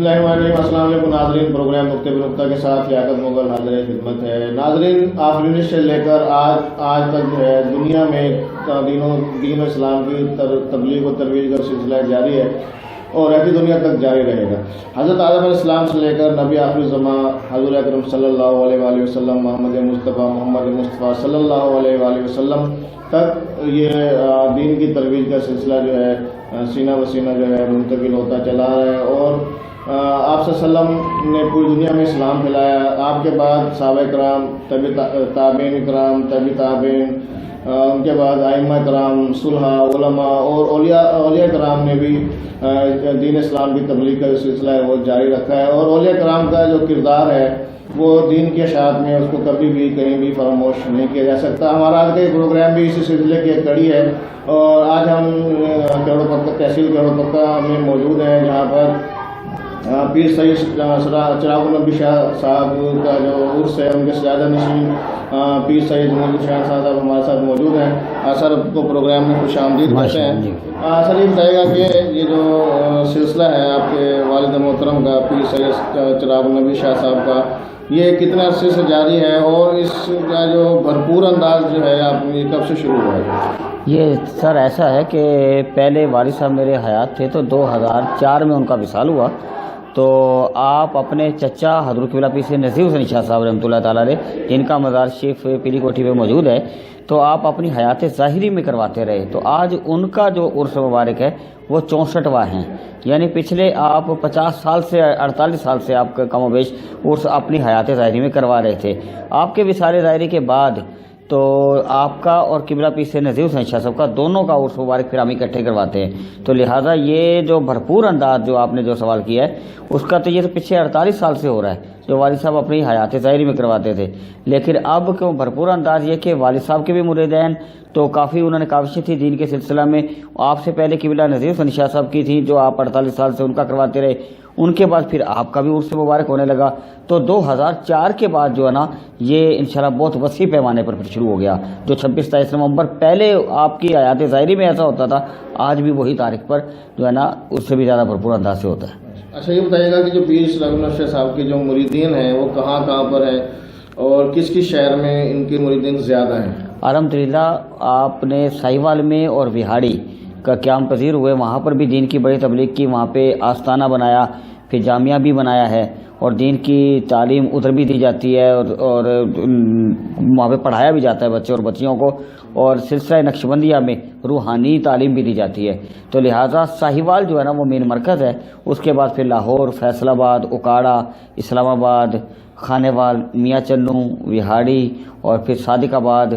بسم اللہ الرحمن الرحیم۔ السلام علیکم ناظرین، پروگرام نقطہ بہ نقطہ کے ساتھ لیاقت مغل حاضر خدمت ہے۔ ناظرین، آفرین سے لے کر آج تک جو ہے دنیا میں دین و اسلام کی تبلیغ و ترویج کا سلسلہ جاری ہے اور رہتی دنیا تک جاری رہے گا۔ حضرت آدم علیہ السلام سے لے کر نبی آخر الزمان حضور اکرم صلی اللہ علیہ وآلہ وسلم محمد مصطفیٰ صلی اللہ علیہ وآلہ وسلم تک یہ دین کی ترویج کا سلسلہ جو ہے سینہ بہ سینہ جو ہے منتقل ہوتا چلا رہا ہے، اور آپ صلی اللہ علیہ وسلم نے پوری دنیا میں اسلام پھیلایا۔ آپ کے بعد صحابہ کرام، تابعین کرام، تابعین، ان کے بعد ائمہ کرام، صلحاء، علماء اور اولیاء کرام نے بھی دین اسلام کی تبلیغ کا سلسلہ ہے وہ جاری رکھا ہے، اور اولیاء کرام کا جو کردار ہے وہ دین کی اشاعت میں اس کو کبھی بھی کہیں بھی فراموش نہیں کیا جا سکتا۔ ہمارا آج کا یہ پروگرام بھی اسی سلسلے کی ایک کڑی ہے، اور آج ہم کیڑو پکہ تحصیل کیڑو پکہ میں موجود ہیں، جہاں پر پیر سید چراغ النبی شاہ صاحب کا جو عرس ہے، ان کے سجادہ نشین پیر سید محمد شاہ صاحب ہمارے ساتھ موجود ہیں۔ سر کو پروگرام میں خوش آمدید کہتے ہیں۔ سر یہ بتائیے گا کہ یہ جو سلسلہ ہے آپ کے والد محترم کا پیر سید چراغ النبی شاہ صاحب کا، یہ کتنے عرصے سے جاری ہے، اور اس کا جو بھرپور انداز جو ہے آپ یہ کب سے شروع ہوا ہے؟ یہ سر ایسا ہے کہ پہلے والد صاحب میرے حیات تھے تو 2004 میں ان کا وصال ہوا، تو آپ اپنے چچا حضرت قبلہ پیر سے نذیر حسین شاہ صاحب رحمۃ اللہ تعالیٰ علیہ، جن کا مزار شریف پیلی کوٹھی پہ موجود ہے، تو آپ اپنی حیات ظاہری میں کرواتے رہے، تو آج ان کا جو عرس مبارک ہے وہ 64واں ہیں، یعنی پچھلے آپ 50 سال سے 48 سال سے آپ کا کم و بیش عرس اپنی حیات ظاہری میں کروا رہے تھے۔ آپ کے وصال ظاہری کے بعد تو آپ کا اور قبلہ پیر سے نذیر حسین شاہ صاحب کا دونوں کا عرس مبارک پھر ہم اکٹھے کرواتے ہیں، تو لہٰذا یہ جو بھرپور انداز جو آپ نے جو سوال کیا ہے اس کا تو یہ تو پچھلے 48 سال سے ہو رہا ہے جو والد صاحب اپنی حیات ظاہری میں کرواتے تھے، لیکن اب کیوں بھرپور انداز یہ کہ والد صاحب کے بھی مریدین تو کافی انہوں نے کاوشیں تھی دین کے سلسلہ میں، آپ سے پہلے قبلہ نذیر حسین شاہ صاحب کی تھی جو آپ 48 سال سے ان کا کرواتے رہے، ان کے بعد پھر آپ کا بھی عرس مبارک ہونے لگا، تو 2004 کے بعد جو ہے نا یہ انشاءاللہ بہت وسیع پیمانے پر پھر شروع ہو گیا، جو 26 نومبر پہلے آپ کی حیات ظاہری میں ایسا ہوتا تھا، آج بھی وہی تاریخ پر جو ہے نا اس سے بھی زیادہ بھرپور انداز سے ہوتا ہے۔ اچھا، یہ بتائیے گا کہ جو پیر چراغ النبی شاہ صاحب کے جو مریدین ہیں وہ کہاں پر ہیں اور کس شہر میں ان کے مریدین زیادہ ہیں؟ الحمدللہ آپ نے ساہیوال میں اور وہاڑی کا قیام پذیر ہوئے، وہاں پر بھی دین کی بڑی تبلیغ کی، وہاں پہ آستانہ بنایا، پھر جامعہ بھی بنایا ہے، اور دین کی تعلیم ادھر بھی دی جاتی ہے، اور وہاں پہ پڑھایا بھی جاتا ہے بچے اور بچیوں کو، اور سلسلہ نقشبندیہ میں روحانی تعلیم بھی دی جاتی ہے، تو لہٰذا ساہیوال جو ہے نا وہ مین مرکز ہے، اس کے بعد پھر لاہور، فیصل آباد، اکاڑا، اسلام آباد، خانیوال، میاں چنو، وہاڑی، اور پھر صادق آباد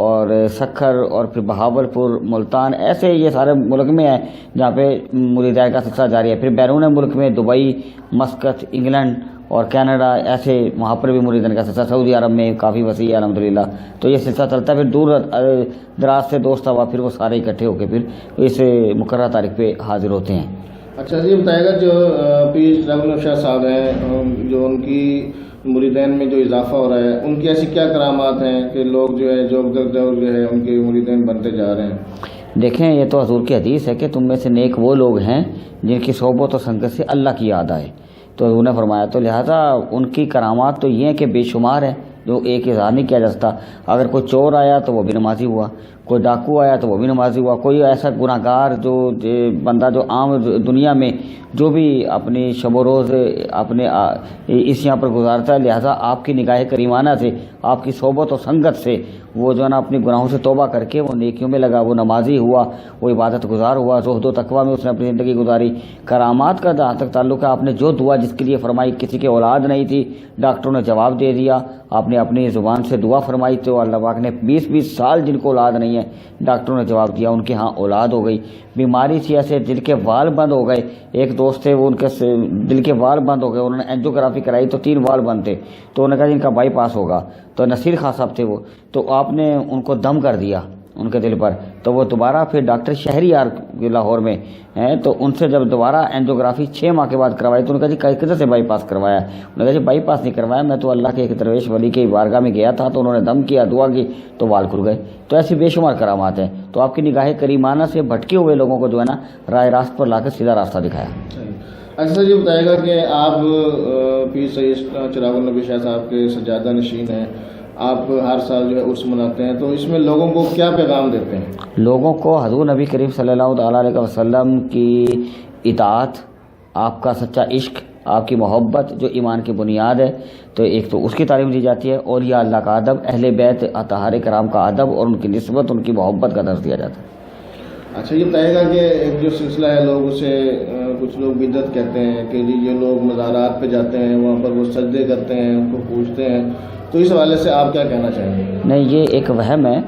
اور سکھر، اور پھر بہاول پور، ملتان، ایسے یہ سارے ملک میں ہیں جہاں پہ مریدین کا سلسلہ جاری ہے۔ پھر بیرون ملک میں دبئی، مسقط، انگلینڈ اور کینیڈا، ایسے وہاں پر بھی مریدین کا سلسلہ، سعودی عرب میں کافی وسیع ہے الحمدللہ، تو یہ سلسلہ چلتا ہے۔ پھر دور دراز سے دوست ہوا پھر وہ سارے اکٹھے ہو کے پھر اس مقررہ تاریخ پہ حاضر ہوتے ہیں۔ اچھا جی، بتائے گا جو پیر چراغ النبی شاہ صاحب ہیں، جو ان کی مریدین میں جو اضافہ ہو رہا ہے، ان کی ایسی کیا کرامات ہیں کہ لوگ جو ہے جوگ در جوگ جو ہے ان کے مریدین بنتے جا رہے ہیں؟ دیکھیں، یہ تو حضور کی حدیث ہے کہ تم میں سے نیک وہ لوگ ہیں جن کی صحبت و سنگت سے اللہ کی یاد آئے، تو حضور نے فرمایا، تو لہٰذا ان کی کرامات تو یہ ہیں کہ بے شمار ہیں جو ایک اظہار نہیں کیا جا سکتا۔ اگر کوئی چور آیا تو وہ بھی نمازی ہوا، کوئی ڈاکو آیا تو وہ بھی نمازی ہوا، کوئی ایسا گناہ گار جو بندہ جو عام دنیا میں جو بھی اپنی شب و روز اپنے اس یہاں پر گزارتا ہے، لہٰذا آپ کی نگاہ کریمانہ سے، آپ کی صحبت و سنگت سے وہ جو ہے نا اپنی گناہوں سے توبہ کر کے وہ نیکیوں میں لگا، وہ نمازی ہوا، وہ عبادت گزار ہوا، زہد و تقویٰ میں اس نے اپنی زندگی گزاری۔ کرامات کا جہاں تک تعلق ہے، آپ نے جو دعا جس کے لیے فرمائی، کسی کی اولاد نہیں تھی، ڈاکٹروں نے جواب دے دیا، آپ نے اپنی زبان سے دعا فرمائی تو اللہ پاک نے 20 سال جن کو اولاد نہیں ہے ڈاکٹروں نے جواب دیا، ان کے ہاں اولاد ہو گئی۔ بیماری تھی ایسے دل کے وال بند ہو گئے، ایک دوست تھے وہ ان کے دل کے وال بند ہو گئے، انہوں نے اینجیوگرافی کرائی تو 3 وال بند تھے، تو انہوں نے کہا جن کا بائی پاس ہوگا، تو نصیر خان صاحب تھے وہ، تو آپ نے ان کو دم کر دیا ان کے دل پر، تو وہ دوبارہ پھر ڈاکٹر شہریار لاہور میں ہیں، تو ان سے جب دوبارہ اینجیوگرافی 6 ماہ کے بعد کروائی تو انہوں نے کہا جی کدھر سے بائی پاس کروایا؟ انہوں نے کہا جی بائی پاس نہیں کروایا، میں تو اللہ کے ایک درویش ولی کی بارگاہ میں گیا تھا تو انہوں نے دم کیا، دعا کی تو وال کھل گئے۔ تو ایسی بے شمار کرامات ہیں، تو آپ کی نگاہ کریمانہ سے بھٹکے ہوئے لوگوں کو جو ہے نا راہ راست پر لا کے سیدھا راستہ دکھایا۔ اچھا سر، یہ بتائے گا کہ آپ پیر سید چراغ النبی شاہ صاحب کے سجادہ نشین ہیں، آپ ہر سال جو ہے عرس مناتے ہیں، تو اس میں لوگوں کو کیا پیغام دیتے ہیں؟ لوگوں کو حضور نبی کریم صلی اللہ تعالیٰ علیہ وسلم کی اطاعت، آپ کا سچا عشق، آپ کی محبت جو ایمان کی بنیاد ہے، تو ایک تو اس کی تعلیم دی جاتی ہے، اور یہ اللہ کا ادب، اہل بیت اطہار کرام کا ادب اور ان کی نسبت، ان کی محبت کا درس دیا جاتا ہے۔ اچھا یہ بتائے گا کہ ایک جو سلسلہ ہے لوگ اسے کچھ لوگ بدعت کہتے ہیں کہ جی یہ لوگ مزارات پہ جاتے ہیں، وہاں پر وہ سجدے کرتے ہیں، ان کو پوجتے ہیں، تو اس حوالے سے آپ کیا کہنا چاہیں گے؟ نہیں، یہ ایک وہم ہے،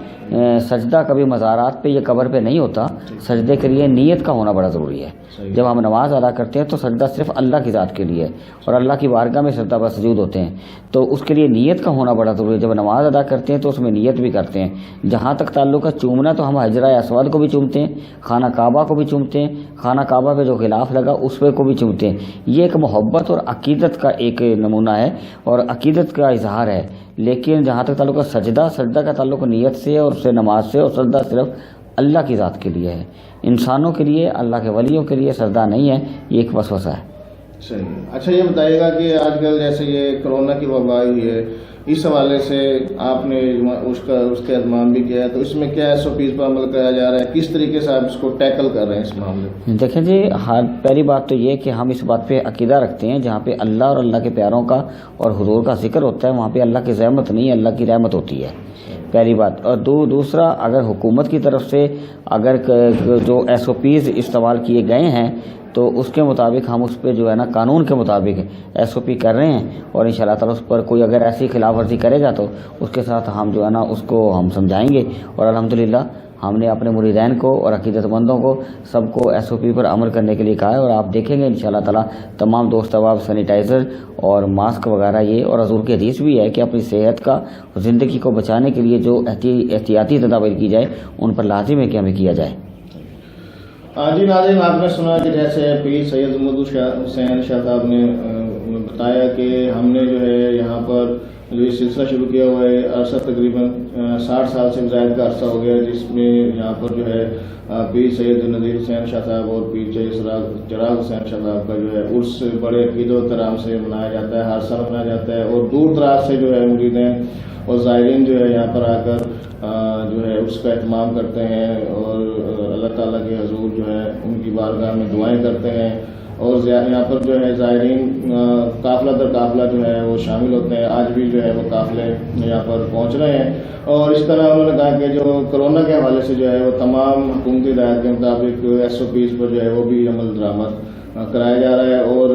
سجدہ کبھی مزارات پہ یا قبر پہ نہیں ہوتا۔ سجدے کے لیے نیت کا ہونا بڑا ضروری ہے۔ جب ہم نماز ادا کرتے ہیں تو سجدہ صرف اللہ کی ذات کے لیے ہے، اور اللہ کی بارگاہ میں سجدہ پر سجود ہوتے ہیں، تو اس کے لیے نیت کا ہونا بڑا ضروری ہے۔ جب نماز ادا کرتے ہیں تو اس میں نیت بھی کرتے ہیں۔ جہاں تک تعلق ہے چومنا، تو ہم حجرہ اسود کو بھی چومتے ہیں، خانہ کعبہ کو بھی چومتے ہیں، خانہ کعبہ پہ جو خلاف لگا اس پہ کو بھی چومتے ہیں۔ یہ ایک محبت اور عقیدت کا ایک نمونہ ہے اور عقیدت کا اظہار ہے۔ لیکن جہاں تک تعلق ہے سجدہ کا تعلق نیت سے اور اس سے نماز سے، اور سجدہ صرف اللہ کی ذات کے لیے ہے، انسانوں کے لیے، اللہ کے ولیوں کے لیے سجدہ نہیں ہے۔ یہ ایک وسوسہ ہے۔ صحیح۔ اچھا یہ بتائیے گا کہ آج کل جیسے یہ کرونا کی وبا ہوئی ہے، اس حوالے سے آپ نے اس کا اہتمام بھی کیا ہے، تو اس میں کیا SOPs پر عمل کیا جا رہا ہے، کس طریقے سے آپ اس کو ٹیکل کر رہے ہیں اس معاملے میں؟ دیکھیں جی، پہلی بات تو یہ کہ ہم اس بات پہ عقیدہ رکھتے ہیں جہاں پہ اللہ اور اللہ کے پیاروں کا اور حضور کا ذکر ہوتا ہے وہاں پہ اللہ کی زحمت نہیں، اللہ کی رحمت ہوتی ہے، پہلی بات۔ اور دوسرا، اگر حکومت کی طرف سے اگر جو SOPs استعمال کیے گئے ہیں تو اس کے مطابق ہم اس پہ جو ہے نا قانون کے مطابق SOP کر رہے ہیں، اور انشاءاللہ تعالیٰ اس پر کوئی اگر ایسی خلاف ورزی کرے گا تو اس کے ساتھ ہم جو ہے نا اس کو ہم سمجھائیں گے، اور الحمدللہ ہم نے اپنے مریدین کو اور عقیدت مندوں کو سب کو SOP پر عمل کرنے کے لیے کہا ہے، اور آپ دیکھیں گے انشاءاللہ تعالیٰ تمام دوست احباب سینیٹائزر اور ماسک وغیرہ، یہ اور حضور کی حدیث بھی ہے کہ اپنی صحت کا، زندگی کو بچانے کے لیے جو احتیاطی تدابیر کی جائے ان پر لازم ہے کہ ہمیں کیا جائے۔ جی ناظرین، آپ نے سنا کہ جیسے پیر سید احمد حسین شاہ صاحب نے بتایا کہ ہم نے جو ہے یہاں پر جو یہ سلسلہ شروع کیا ہوا ہے، عرصہ تقریباً 60 سال سے زائد کا عرصہ ہو گیا، جس میں یہاں پر جو ہے پیر سید نذیر حسین شاہ صاحب اور پیر سید چراغ حسین شاہ صاحب کا جو ہے عرس بڑے عقیدت و احترام سے منایا جاتا ہے، ہر سال منایا جاتا ہے، اور دور دراز سے جو ہے مریدین اور زائرین جو ہے یہاں پر آ کر جو ہے اس کا اہتمام کرتے ہیں، اور اللہ تعالیٰ کے حضور جو ہے ان کی بارگاہ میں دعائیں کرتے ہیں، اور یہاں پر جو ہے زائرین قافلہ در قافلہ جو ہے وہ شامل ہوتے ہیں۔ آج بھی جو ہے وہ قافلے یہاں پر پہنچ رہے ہیں، اور اس طرح انہوں نے کہا کہ جو کرونا کے حوالے سے جو ہے وہ تمام حکومتی ہدایت کے مطابق SOPs پر جو ہے وہ بھی عمل درآمد کرایا جا رہا ہے، اور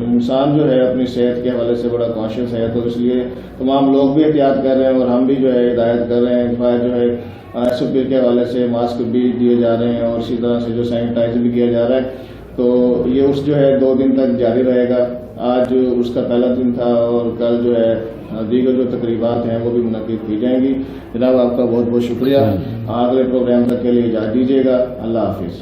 انسان جو ہے اپنی صحت کے حوالے سے بڑا کانشیس ہے، تو اس لیے تمام لوگ بھی احتیاط کر رہے ہیں، اور ہم بھی جو ہے ہدایت کر رہے ہیں۔ جو ہے SOP کے حوالے سے ماسک بھی دیے جا رہے ہیں، اور اسی طرح سے جو سینیٹائز بھی کیا جا رہا ہے، تو یہ اس جو ہے 2 دن تک جاری رہے گا۔ آج اس کا پہلا دن تھا، اور کل جو ہے دیگر جو تقریبات ہیں وہ بھی منعقد کی جائیں گی۔ جناب آپ کا بہت بہت شکریہ۔ اگلے پروگرام تک کے لیے اجازت دیجیے گا۔ اللہ حافظ۔